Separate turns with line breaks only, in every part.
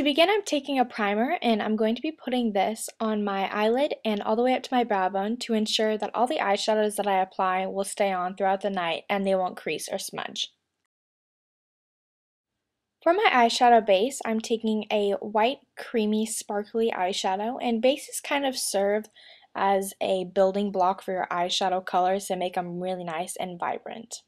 begin, I'm taking a primer and I'm going to be putting this on my eyelid and all the way up to my brow bone to ensure that all the eyeshadows that I apply will stay on throughout the night and they won't crease or smudge. For my eyeshadow base, I'm taking a white, creamy, sparkly eyeshadow, and bases kind of serve as a building block for your eyeshadow colors to make them really nice and vibrant.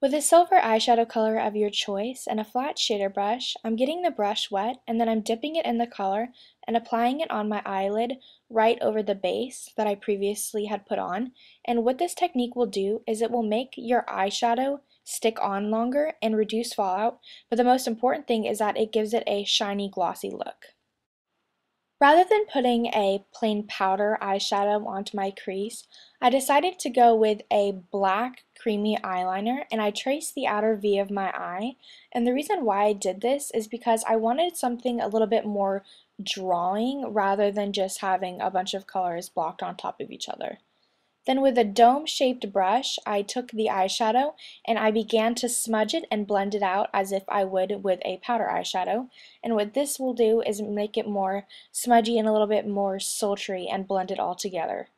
With a silver eyeshadow color of your choice and a flat shader brush, I'm getting the brush wet and then I'm dipping it in the color and applying it on my eyelid right over the base that I previously had put on. And what this technique will do is it will make your eyeshadow stick on longer and reduce fallout, but the most important thing is that it gives it a shiny, glossy look. Rather than putting a plain powder eyeshadow onto my crease, I decided to go with a black creamy eyeliner and I traced the outer V of my eye. And the reason why I did this is because I wanted something a little bit more drawing rather than just having a bunch of colors blocked on top of each other. Then with a dome-shaped brush, I took the eyeshadow and I began to smudge it and blend it out as if I would with a powder eyeshadow. And what this will do is make it more smudgy and a little bit more sultry and blend it all together.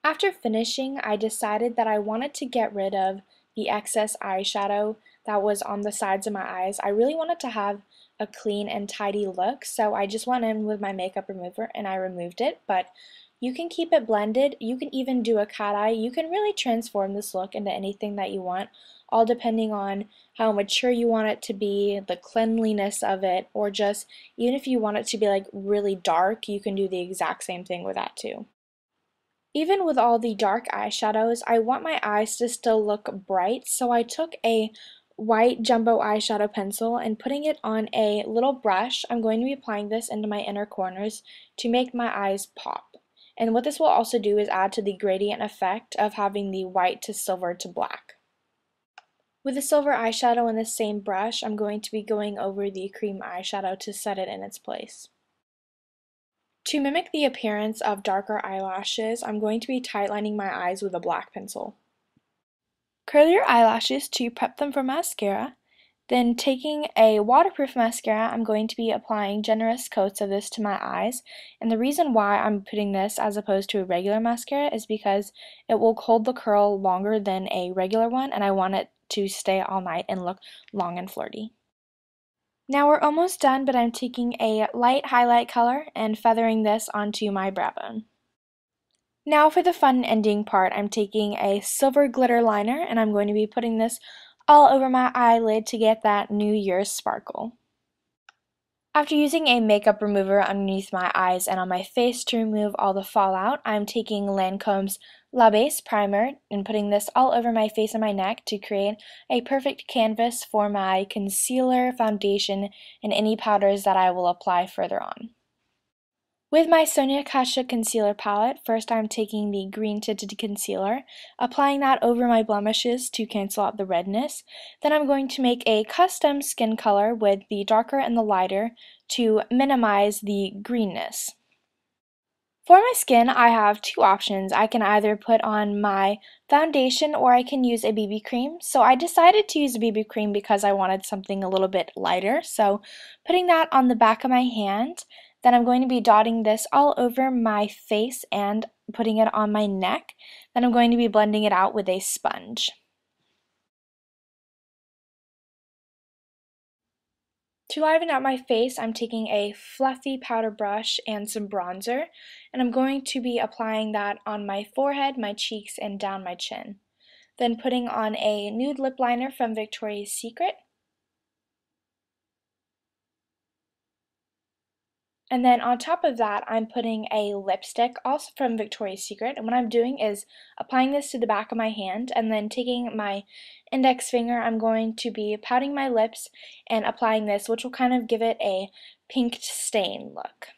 After finishing, I decided that I wanted to get rid of the excess eyeshadow that was on the sides of my eyes. I really wanted to have a clean and tidy look, so I just went in with my makeup remover and I removed it, but you can keep it blended, you can even do a cat eye, you can really transform this look into anything that you want, all depending on how mature you want it to be, the cleanliness of it, or just even if you want it to be like really dark, you can do the exact same thing with that too. Even with all the dark eyeshadows, I want my eyes to still look bright, so I took a white jumbo eyeshadow pencil and putting it on a little brush. I'm going to be applying this into my inner corners to make my eyes pop. And what this will also do is add to the gradient effect of having the white to silver to black. With the silver eyeshadow in the same brush, I'm going to be going over the cream eyeshadow to set it in its place. To mimic the appearance of darker eyelashes, I'm going to be tightlining my eyes with a black pencil. Curl your eyelashes to prep them for mascara. Then taking a waterproof mascara, I'm going to be applying generous coats of this to my eyes. And the reason why I'm putting this as opposed to a regular mascara is because it will hold the curl longer than a regular one, and I want it to stay all night and look long and flirty. Now we're almost done, but I'm taking a light highlight color and feathering this onto my brow bone. Now for the fun ending part, I'm taking a silver glitter liner and I'm going to be putting this all over my eyelid to get that New Year's sparkle. After using a makeup remover underneath my eyes and on my face to remove all the fallout, I'm taking Lancome's La Base Primer and putting this all over my face and my neck to create a perfect canvas for my concealer, foundation, and any powders that I will apply further on. With my Sonia Kashuk Concealer Palette, first I'm taking the green tinted concealer, applying that over my blemishes to cancel out the redness. Then I'm going to make a custom skin color with the darker and the lighter to minimize the greenness. For my skin, I have two options. I can either put on my foundation or I can use a BB cream. So I decided to use a BB cream because I wanted something a little bit lighter. So putting that on the back of my hand, then I'm going to be dotting this all over my face and putting it on my neck. Then I'm going to be blending it out with a sponge. To liven up my face, I'm taking a fluffy powder brush and some bronzer, and I'm going to be applying that on my forehead, my cheeks, and down my chin. Then putting on a nude lip liner from Victoria's Secret. And then on top of that, I'm putting a lipstick, also from Victoria's Secret. And what I'm doing is applying this to the back of my hand and then taking my index finger, I'm going to be pouting my lips and applying this, which will kind of give it a pinked stain look.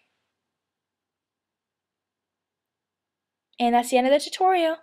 And that's the end of the tutorial.